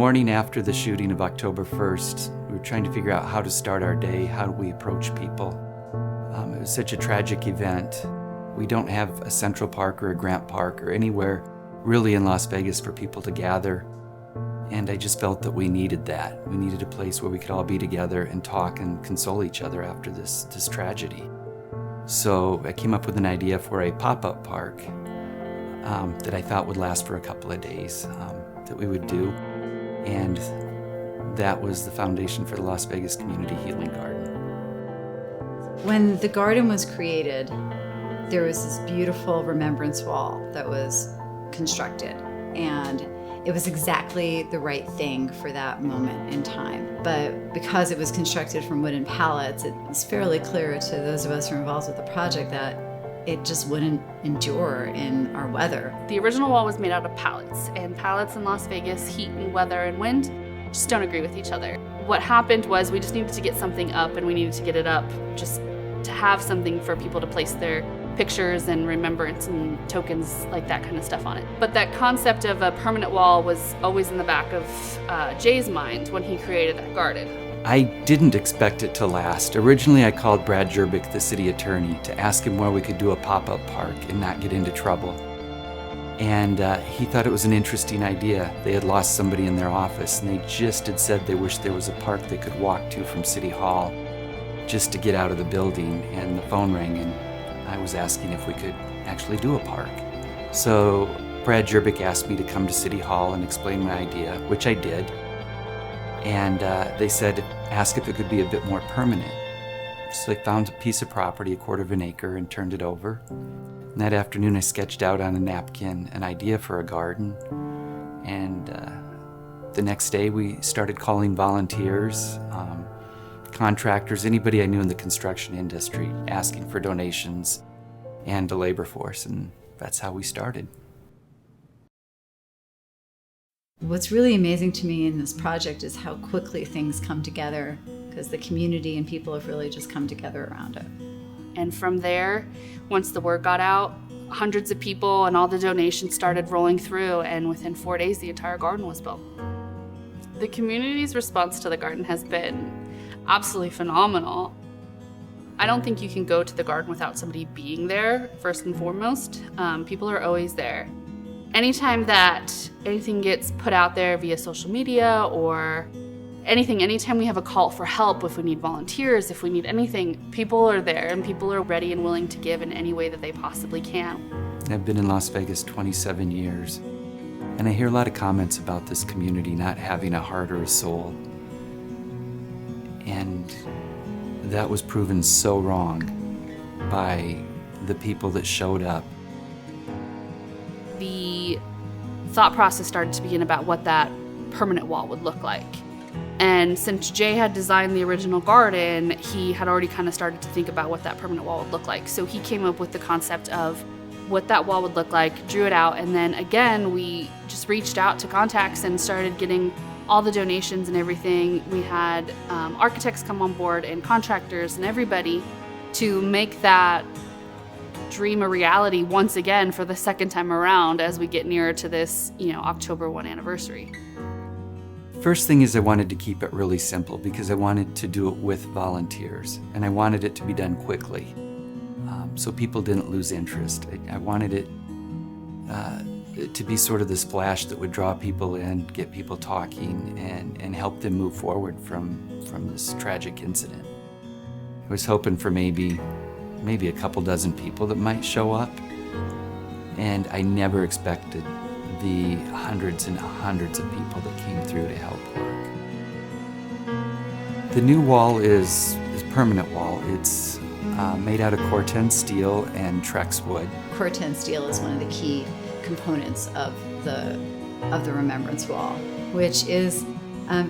morning after the shooting of October 1st, we were trying to figure out how to start our day, how do we approach people. It was such a tragic event. We don't have a Central Park or a Grant Park or anywhere really in Las Vegas for people to gather. And I just felt that we needed that. We needed a place where we could all be together and talk and console each other after this tragedy. So I came up with an idea for a pop-up park that I thought would last for a couple of days that we would do. And that was the foundation for the Las Vegas Community Healing Garden. When the garden was created, there was this beautiful remembrance wall that was constructed, and it was exactly the right thing for that moment in time. But because it was constructed from wooden pallets, it's fairly clear to those of us who are involved with the project that it just wouldn't endure in our weather. The original wall was made out of pallets, and pallets in Las Vegas, heat and weather and wind, just don't agree with each other. What happened was we just needed to get something up, and we needed to get it up just to have something for people to place their pictures and remembrance and tokens, like that kind of stuff on it. But that concept of a permanent wall was always in the back of Jay's mind when he created that garden. I didn't expect it to last. Originally, I called Brad Jerbick, the city attorney, to ask him where we could do a pop-up park and not get into trouble. And he thought it was an interesting idea. They had lost somebody in their office, and they just had said they wished there was a park they could walk to from City Hall just to get out of the building, and the phone rang, and I was asking if we could actually do a park. So Brad Jerbick asked me to come to City Hall and explain my idea, which I did. And they said, ask if it could be a bit more permanent. So they found a piece of property, a quarter of an acre, and turned it over. And that afternoon I sketched out on a napkin an idea for a garden. And the next day we started calling volunteers, contractors, anybody I knew in the construction industry, asking for donations and a labor force, and that's how we started. What's really amazing to me in this project is how quickly things come together, because the community and people have really just come together around it. And from there, once the word got out, hundreds of people and all the donations started rolling through, and within 4 days the entire garden was built. The community's response to the garden has been absolutely phenomenal. I don't think you can go to the garden without somebody being there, first and foremost. People are always there. Anytime that anything gets put out there via social media or anytime we have a call for help, if we need volunteers, if we need anything, people are there and people are ready and willing to give in any way that they possibly can. I've been in Las Vegas 27 years, and I hear a lot of comments about this community not having a heart or a soul. And that was proven so wrong by the people that showed up. The thought process started to begin about what that permanent wall would look like. And since Jay had designed the original garden, he had already kind of started to think about what that permanent wall would look like. So he came up with the concept of what that wall would look like, drew it out, and then again, we just reached out to contacts and started getting all the donations and everything. We had architects come on board and contractors and everybody to make that dream a reality once again for the second time around as we get nearer to this, October 1 anniversary. First thing is I wanted to keep it really simple because I wanted to do it with volunteers, and I wanted it to be done quickly so people didn't lose interest. I wanted it to be sort of the splash that would draw people in, get people talking, and help them move forward from this tragic incident. I was hoping for maybe a couple dozen people that might show up, and I never expected the hundreds and hundreds of people that came through to help work. The new wall is permanent wall. It's made out of Corten steel and Trex wood. Corten steel is one of the key components of the remembrance wall, which is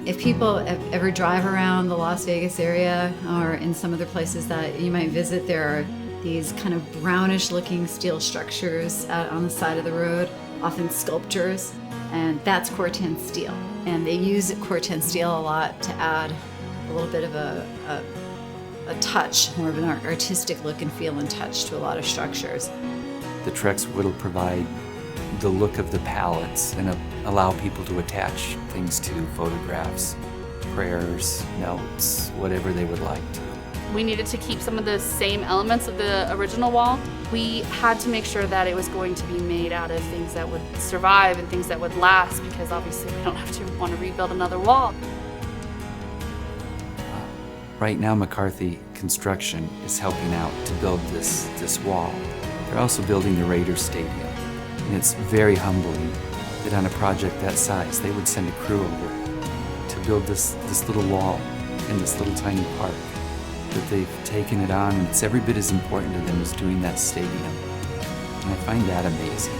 if people ever drive around the Las Vegas area or in some other places that you might visit, there are these kind of brownish looking steel structures out on the side of the road, often sculptures, and that's Corten steel. And they use Corten steel a lot to add a little bit of a touch, more of an artistic look and feel and touch to a lot of structures. The Trex wood will provide the look of the pallets and allow people to attach things to photographs, prayers, notes, whatever they would like to. We needed to keep some of the same elements of the original wall. We had to make sure that it was going to be made out of things that would survive and things that would last, because obviously we don't have to want to rebuild another wall. Right now, McCarthy Construction is helping out to build this wall. They're also building the Raiders Stadium, and it's very humbling that on a project that size, they would send a crew over to build this little wall in this little tiny park. That they've taken it on, and it's every bit as important to them as doing that stadium. And I find that amazing.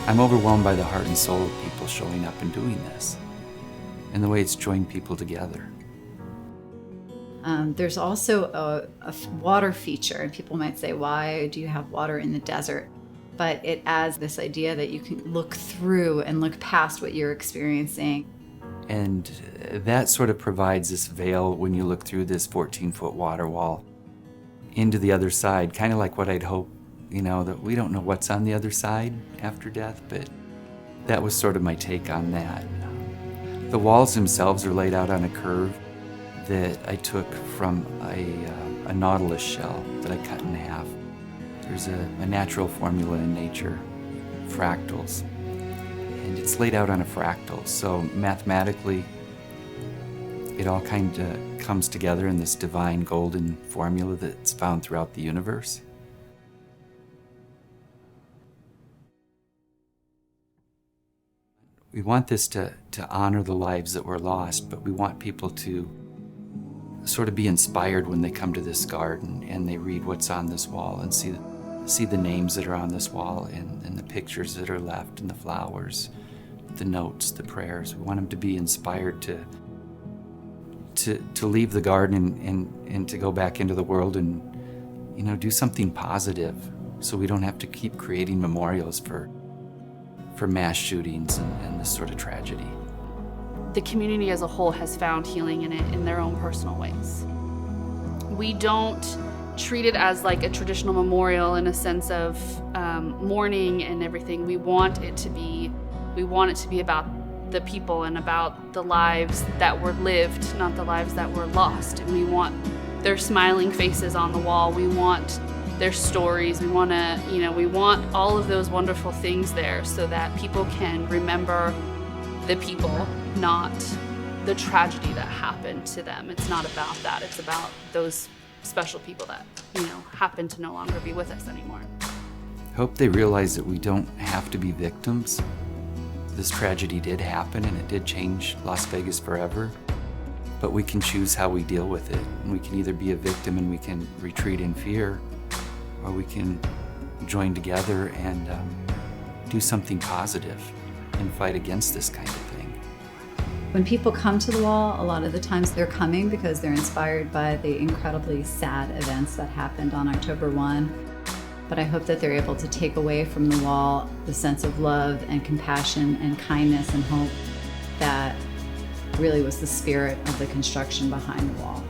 I'm overwhelmed by the heart and soul of people showing up and doing this, and the way it's joined people together. There's also a water feature, and people might say, why do you have water in the desert? But it adds this idea that you can look through and look past what you're experiencing. And that sort of provides this veil when you look through this 14-foot water wall into the other side, kind of like what I'd hope, that we don't know what's on the other side after death, but that was sort of my take on that. The walls themselves are laid out on a curve that I took from a nautilus shell that I cut in half. There's a natural formula in nature, fractals. And it's laid out on a fractal, so mathematically it all kind of comes together in this divine golden formula that's found throughout the universe. We want this to honor the lives that were lost, but we want people to sort of be inspired when they come to this garden and they read what's on this wall and see the names that are on this wall and the pictures that are left and the flowers, the notes, the prayers. We want them to be inspired to leave the garden and to go back into the world and do something positive, so we don't have to keep creating memorials for mass shootings and this sort of tragedy. The community as a whole has found healing in it in their own personal ways. We don't treat it as like a traditional memorial in a sense of mourning and everything. We want it to be about the people and about the lives that were lived, not the lives that were lost. And we want their smiling faces on the wall. We want their stories. We want all of those wonderful things there so that people can remember the people, not the tragedy that happened to them. It's not about that. It's about those special people that, happen to no longer be with us anymore. Hope they realize that we don't have to be victims. This tragedy did happen and it did change Las Vegas forever, but we can choose how we deal with it. And we can either be a victim and we can retreat in fear, or we can join together and do something positive and fight against this kind of thing. When people come to the wall, a lot of the times they're coming because they're inspired by the incredibly sad events that happened on October 1. But I hope that they're able to take away from the wall the sense of love and compassion and kindness and hope that really was the spirit of the construction behind the wall.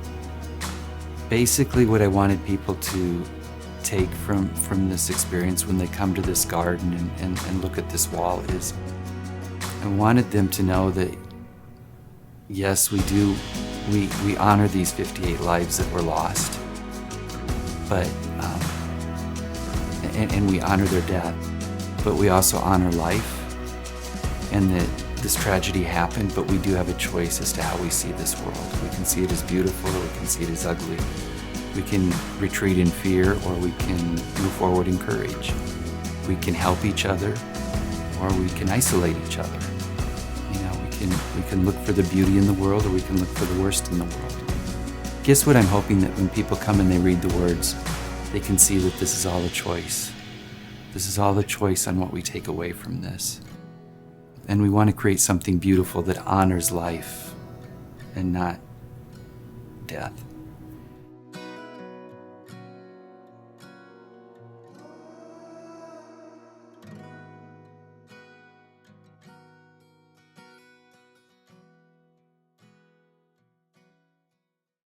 Basically, what I wanted people to take from this experience when they come to this garden and look at this wall is, I wanted them to know that yes, we honor these 58 lives that were lost, but and we honor their death, but we also honor life, and that this tragedy happened, but we do have a choice as to how we see this world. We can see it as beautiful, or we can see it as ugly. We can retreat in fear, or we can move forward in courage. We can help each other, or we can isolate each other. We can look for the beauty in the world, or we can look for the worst in the world. Guess what I'm hoping that when people come and they read the words, they can see that this is all a choice. This is all a choice on what we take away from this. And we want to create something beautiful that honors life and not death.